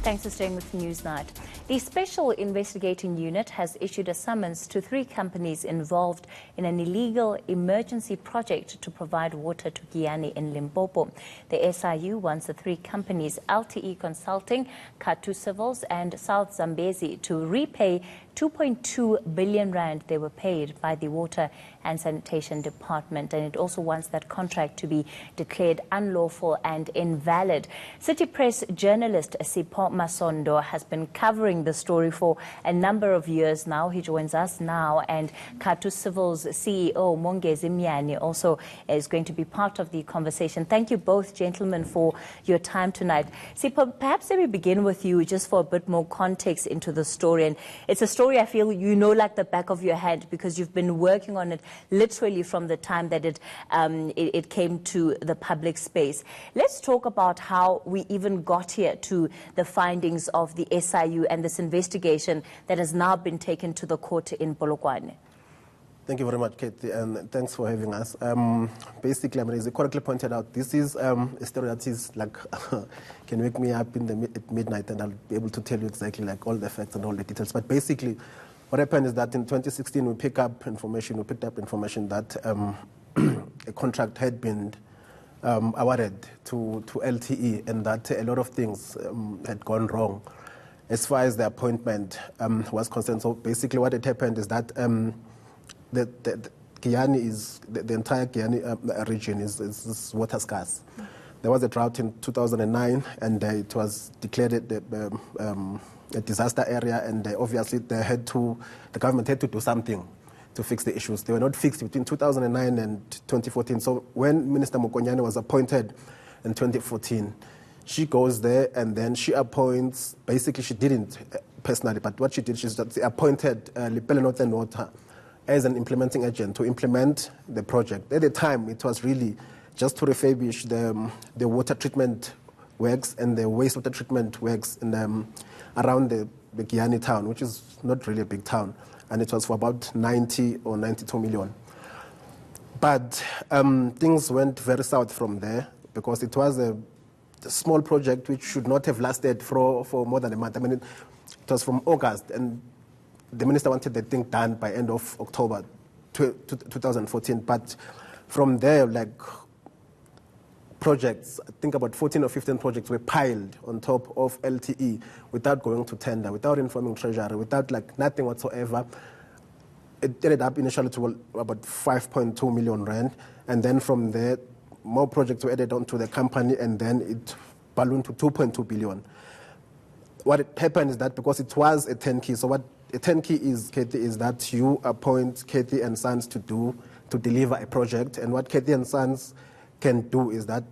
Thanks for staying with Newsnight. The Special Investigating Unit has issued a summons to 3 companies involved in an illegal emergency project to provide water to Giyani in Limpopo. The SIU wants the 3 companies, LTE Consulting, Katu Civils and South Zambezi, to repay 2.2 billion rand they were paid by the Water and Sanitation Department, and it also wants that contract to be declared unlawful and invalid. City Press journalist Sipho Masondo has been covering the story for a number of years now. He joins us now, and Katu Civil's CEO Giyani also is going to be part of the conversation. Thank you both, gentlemen, for your time tonight. Sipho, perhaps let me begin with you just for a bit more context into the story. And it's a story I feel you know like the back of your hand because you've been working on it literally from the time that it came to the public space. Let's talk about how we even got here to the findings of the SIU and this investigation that has now been taken to the court in Polokwane. Thank you very much, Katie, and thanks for having us. Basically, I mean, as you correctly pointed out, this is a story that is like can wake me up at midnight and I'll be able to tell you exactly like all the facts and all the details. But basically, what happened is that in 2016 we picked up information that a contract had been awarded to LTE and that a lot of things had gone wrong as far as the appointment was concerned. So basically, what had happened is that the Giyani is the entire Giyani region is water scarce. There was a drought in 2009, and it was declared a disaster area, and obviously the government had to do something to fix the issues. They were not fixed between 2009 and 2014. So when Minister Giyani was appointed in 2014, she goes there and then she appoints. Basically, she didn't personally, but what she did, she appointed Lepelle Northern Water as an implementing agent to implement the project. At the time, it was really just to refurbish the water treatment works and the wastewater treatment works around the Giyani town, which is not really a big town, and it was for about 90 or 92 million. But things went very south from there because it was a small project which should not have lasted for more than a month. I mean, it was from August, and the minister wanted the thing done by end of October 2014. But from there, like projects, I think about 14 or 15 projects were piled on top of LTE without going to tender, without informing Treasury, without like nothing whatsoever. It ended up initially to about 5.2 million rand. And then from there, more projects were added onto the company, and then it ballooned to 2.2 billion. What happened is that because it was a 10-key, so what a 10-key is, Katie, is that you appoint Katie and Sons to deliver a project. And what Katie and Sons can do is that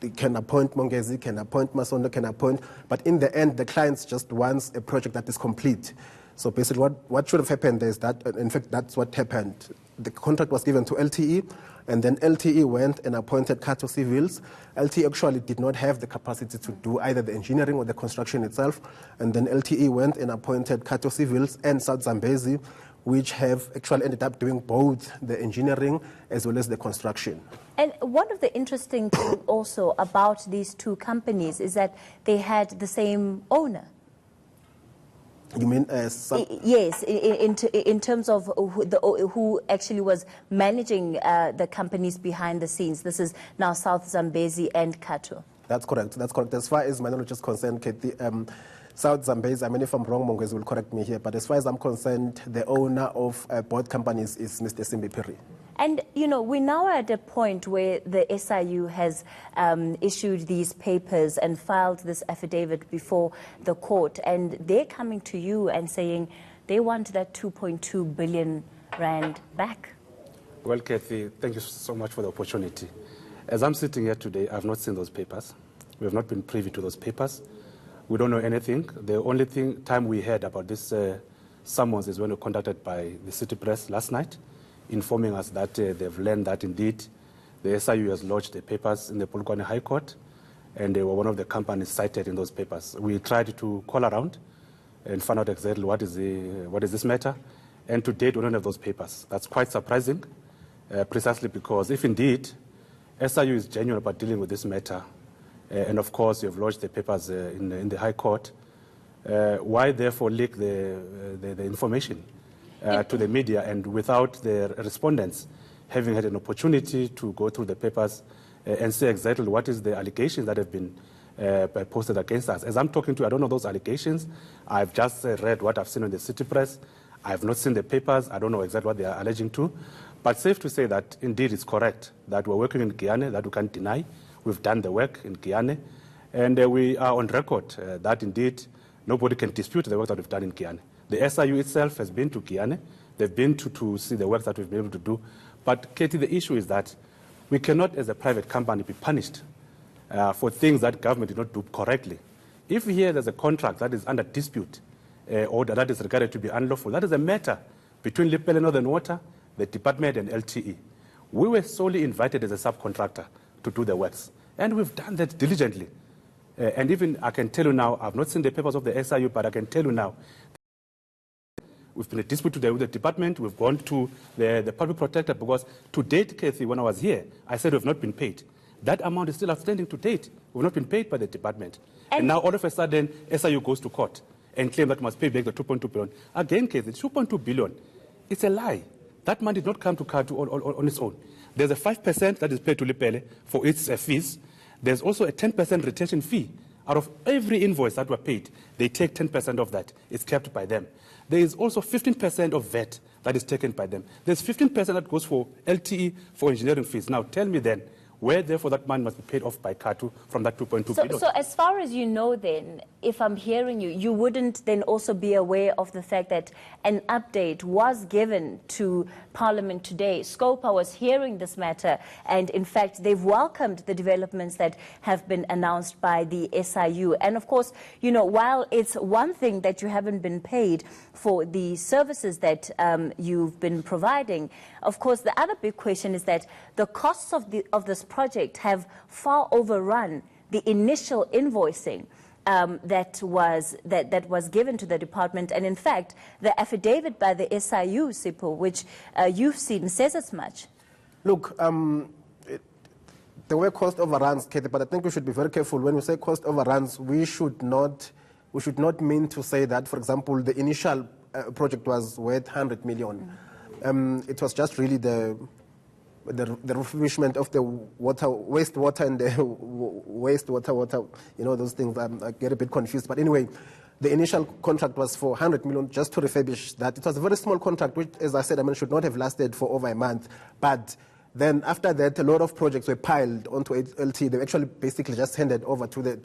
they can appoint Mongezi, can appoint Masondo, can appoint, but in the end, the client just wants a project that is complete. So basically what should have happened is that, in fact, that's what happened. The contract was given to LTE, and then LTE went and appointed Katu Civils. LTE actually did not have the capacity to do either the engineering or the construction itself, and then LTE went and appointed Katu Civils and South Zambezi, which have actually ended up doing both the engineering as well as the construction. And one of the interesting things also about these 2 companies is that they had the same owner. You mean yes, in terms of who actually was managing the companies behind the scenes. This is now South Zambezi and Katu. That's correct. That's correct. As far as my knowledge is concerned, Katie, South Zambezi, I mean, if I'm wrong, Mongezi will correct me here, but as far as I'm concerned, the owner of both companies is Mr. Simbi Piri. And, you know, we're now at a point where the SIU has issued these papers and filed this affidavit before the court, and they're coming to you and saying they want that 2.2 billion rand back. Well, Kathy, thank you so much for the opportunity. As I'm sitting here today, I've not seen those papers. We have not been privy to those papers. We don't know anything. The only time we heard about this summons is when we were contacted by the City Press last night, informing us that they've learned that indeed the SIU has lodged the papers in the Polokwane High Court, and they were one of the companies cited in those papers. We tried to call around and find out exactly what is this matter, and to date we don't have those papers. That's quite surprising, precisely because if indeed SIU is genuine about dealing with this matter, and of course you've lodged the papers in the High Court. Why therefore leak the information to the media and without the respondents having had an opportunity to go through the papers and say exactly what is the allegations that have been posted against us? As I'm talking to you, I don't know those allegations. I've just read what I've seen in the city press. I've not seen the papers. I don't know exactly what they are alleging to. But safe to say that indeed it's correct that we're working in Giyani, that we can't deny. We've done the work in Giyani. And we are on record that indeed nobody can dispute the work that we've done in Giyani. The SIU itself has been to Giyani. They've been to see the work that we've been able to do. But, Katie, the issue is that we cannot, as a private company, be punished for things that government did not do correctly. If here there's a contract that is under dispute or that is regarded to be unlawful, that is a matter between Limpopo Northern Water, the department, and LTE. We were solely invited as a subcontractor to do the works, and we've done that diligently. And even I can tell you now, I've not seen the papers of the SIU, but I can tell you now, we've been in a dispute with the department. We've gone to the public protector because to date, Kathy, when I was here, I said we've not been paid. That amount is still outstanding to date. We've not been paid by the department. And now all of a sudden, SIU goes to court and claim that must pay back the 2.2 billion. Again, Kathy, 2.2 billion, it's a lie. That money did not come to Katu on its own. There's a 5% that is paid to Lepele for its fees. There's also a 10% retention fee. Out of every invoice that were paid, they take 10% of that. It's kept by them. There is also 15% of VAT that is taken by them. There's 15% that goes for LTE for engineering fees. Now, tell me then, where therefore that money must be paid off by Katu from that 2.2 billion. So as far as you know then, if I'm hearing you, you wouldn't then also be aware of the fact that an update was given to Parliament today. Scopa was hearing this matter, and in fact they've welcomed the developments that have been announced by the SIU. And of course, you know, while it's one thing that you haven't been paid for the services that you've been providing, of course the other big question is that the costs of this project have far overrun the initial invoicing that was given to the department. And in fact, the affidavit by the SIU, Sipho, which you've seen, says as much. Look, there were cost overruns, Katie, but I think we should be very careful. When we say cost overruns, we should not mean to say that, for example, the initial project was worth 100 million. It was just really the refurbishment of the wastewater and the water, you know, those things. I get a bit confused. But anyway, the initial contract was for 100 million just to refurbish that. It was a very small contract, which, as I said, should not have lasted for over a month. But then after that, a lot of projects were piled onto LT. They actually basically just handed over to the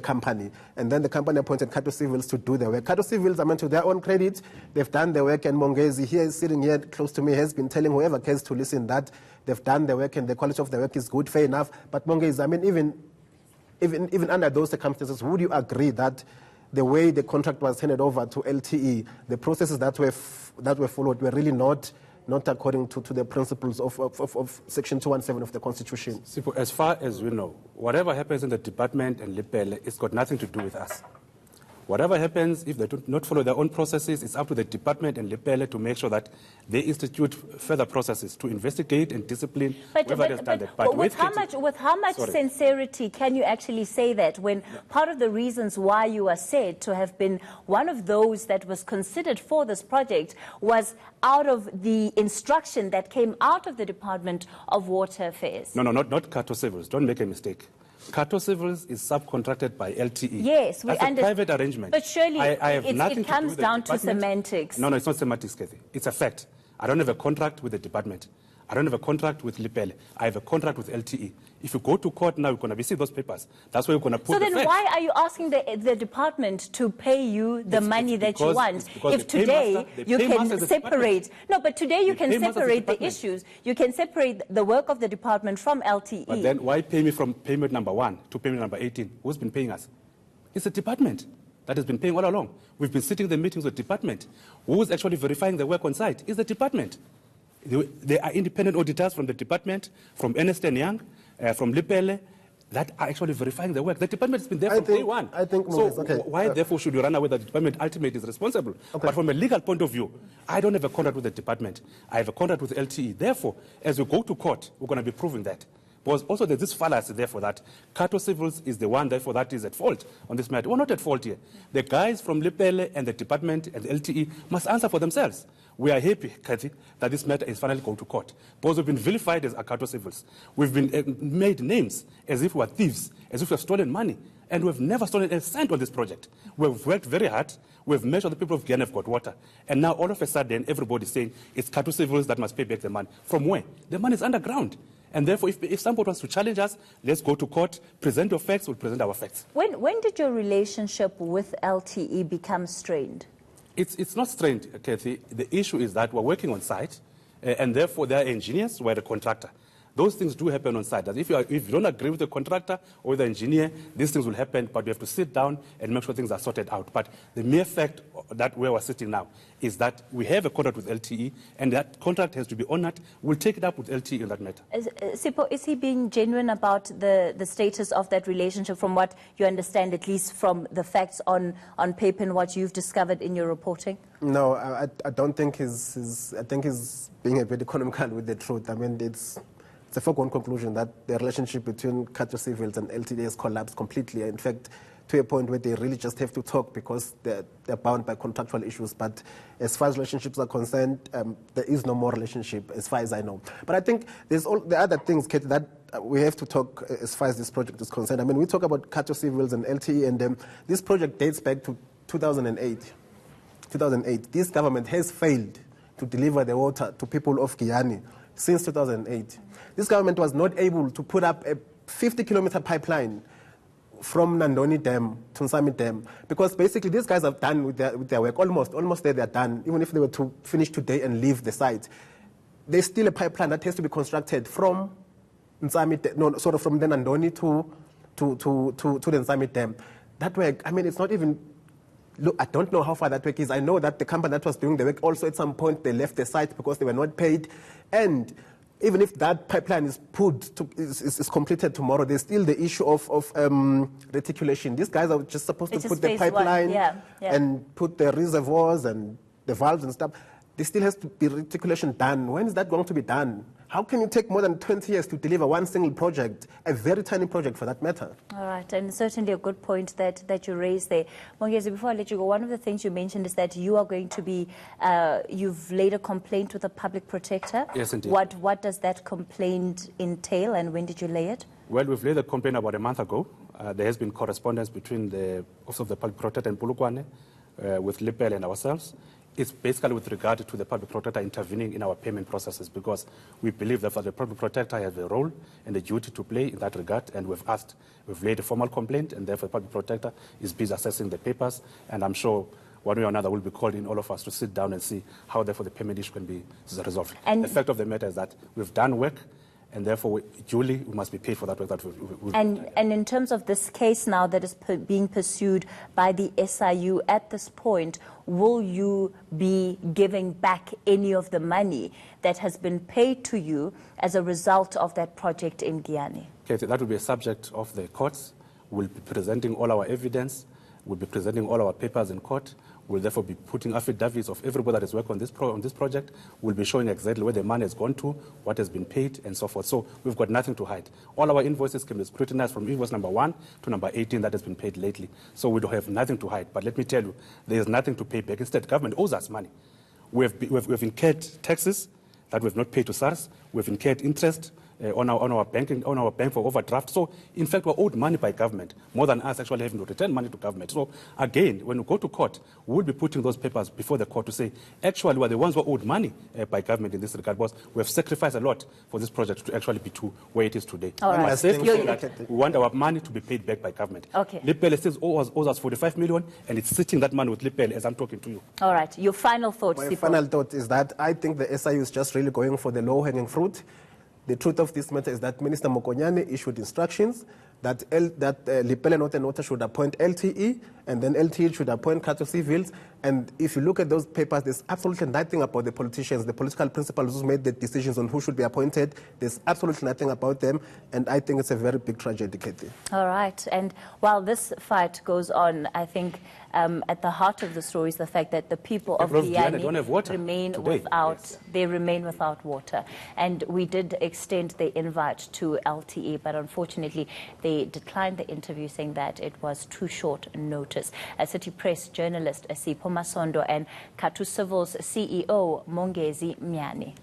company. And then the company appointed Kato Civils to do the work. Kato Civils, to their own credit, they've done the work, and Mongezi here is sitting here close to me, has been telling whoever cares to listen that they've done the work and the quality of the work is good, fair enough. But Mongezi, even under those circumstances, would you agree that the way the contract was handed over to LTE, the processes that were followed were really not according to the principles of Section 217 of the Constitution? As far as we know, whatever happens in the department and Lepele, it's got nothing to do with us. Whatever happens, if they do not follow their own processes, it's up to the department and Lepele to make sure that they institute further processes to investigate and discipline whoever has done that. But with how much sincerity can you actually say that when part of the reasons why you are said to have been one of those that was considered for this project was out of the instruction that came out of the Department of Water Affairs? No, not Kato Civils. Don't make a mistake. Kato Civils is subcontracted by LTE. Yes, we understand. That's a private arrangement. But surely it comes down to semantics. No, it's not semantics, Kathy. It's a fact. I don't have a contract with the department. I don't have a contract with Lepele. I have a contract with LTE. If you go to court now, you're going to receive those papers. That's where you're going to put the facts. So then why are you asking the department to pay you the money that you want? If today you can separate... No, but today you can separate the issues. You can separate the work of the department from LTE. But then why pay me from payment number 1 to payment number 18? Who's been paying us? It's the department that has been paying all along. We've been sitting in the meetings with the department. Who's actually verifying the work on site? It's the department. There are independent auditors from the department, from Ernst & Young, from Lepele, that are actually verifying the work. The department has been there from day one. Why, therefore, should you run away that the department ultimately is responsible? Okay. But from a legal point of view, I don't have a contract with the department. I have a contract with LTE. Therefore, as we go to court, we're going to be proving that. Because also there's this fallacy, therefore, that Cato Civils is the one, therefore, that is at fault on this matter. We're not at fault here. The guys from Lepelle and the department and the LTE must answer for themselves. We are happy, Kathy, that this matter is finally going to court. Because we've been vilified as Cato Civils. We've been made names as if we're thieves, as if we've stolen money. And we've never stolen a cent on this project. We've worked very hard. We've made sure the people of Giyani have got water. And now all of a sudden, everybody's saying it's Cato Civils that must pay back the money. From where? The money is underground. And therefore, if somebody wants to challenge us, let's go to court, present your facts, we'll present our facts. When did your relationship with LTE become strained? It's not strained, Kathy. The issue is that we're working on site, and therefore there are engineers, we're the contractor. Those things do happen on site. That if you don't agree with the contractor or with the engineer, these things will happen, but we have to sit down and make sure things are sorted out. But the mere fact that where we're sitting now is that we have a contract with LTE, and that contract has to be honored. We'll take it up with LTE in that matter. Sipho, is he being genuine about the status of that relationship from what you understand, at least from the facts on paper and what you've discovered in your reporting? No, I don't think I think he's being a bit economical with the truth. I mean, it's a foregone conclusion that the relationship between Cato Civils and LTD has collapsed completely. In fact, to a point where they really just have to talk because they're bound by contractual issues. But as far as relationships are concerned, there is no more relationship as far as I know. But I think there's all the other things, Kate, that we have to talk as far as this project is concerned. I mean, we talk about Cato Civils and LTE, and this project dates back to 2008. 2008. This government has failed to deliver the water to people of Giyani since 2008. This government was not able to put up a 50-kilometer pipeline from Nandoni Dam to Nsami Dam because basically these guys have done with their work. Almost there they're done. Even if they were to finish today and leave the site, there's still a pipeline that has to be constructed from Nsami, no, sort of from the Nandoni to the Nsami Dam. That work, I mean, it's not even. Look, I don't know how far that work is. I know that the company that was doing the work also at some point they left the site because they were not paid. And even if that pipeline is is completed tomorrow, there's still the issue of reticulation. These guys are just supposed to put the pipeline and put the reservoirs and the valves and stuff. There still has to be reticulation done. When is that going to be done? How can you take more than 20 years to deliver one single project, a very tiny project for that matter? All right, and certainly a good point that you raised there. Mongezi, before I let you go, one of the things you mentioned is that you are going to be, you've laid a complaint with the public protector. Yes, indeed. What does that complaint entail, and when did you lay it? Well, we've laid a complaint about a month ago. There has been correspondence between the Office of the Public Protector in Polokwane with Lepelle and ourselves. It's basically with regard to the public protector intervening in our payment processes because we believe that the public protector has a role and a duty to play in that regard, and we've laid a formal complaint, and therefore the public protector is busy assessing the papers, and I'm sure one way or another will be called in all of us to sit down and see how therefore the payment issue can be resolved. And the fact of the matter is that we've done work, and therefore, duly, we must be paid for that work that we've done. And in terms of this case now that is being pursued by the SIU at this point, will you be giving back any of the money that has been paid to you as a result of that project in Giyani? Okay, that will be a subject of the courts. We'll be presenting all our evidence. We'll be presenting all our papers in court. We'll therefore be putting affidavits of everybody that has worked on this project. We'll be showing exactly where the money has gone to, what has been paid, and so forth. So we've got nothing to hide. All our invoices can be scrutinized from invoice number 1 to number 18 that has been paid lately. So we don't have nothing to hide. But let me tell you, there is nothing to pay back. Instead, government owes us money. We've incurred taxes that we've not paid to SARS. We've incurred interest on our bank for overdraft. So, in fact, we're owed money by government, more than us actually having to return money to government. So, again, when we go to court, we'll be putting those papers before the court to say, actually, we're the ones who are owed money by government in this regard, because we have sacrificed a lot for this project to actually be to where it is today. All right. I say that we want our money to be paid back by government. Okay. Lepelle says owes us 45 million, and it's sitting that money with Lepelle as I'm talking to you. All right. Your final thought, My final thought is that I think the SIU is just really going for the low-hanging fruit. The truth of this matter is that Minister Mokonyane issued instructions that Lepelle North and Water should appoint LTE, and then LTE should appoint Cato Civils. And if you look at those papers, there's absolutely nothing about the politicians, the political principals who made the decisions on who should be appointed. There's absolutely nothing about them. And I think it's a very big tragedy, Katie. All right. And while this fight goes on, I think at the heart of the story is the fact that the people of Giyani remain without water. And we did extend the invite to LTE, but unfortunately they declined the interview, saying that it was too short notice. City Press journalist Sipho Masondo and Katu Civil's CEO Mongezi Myani.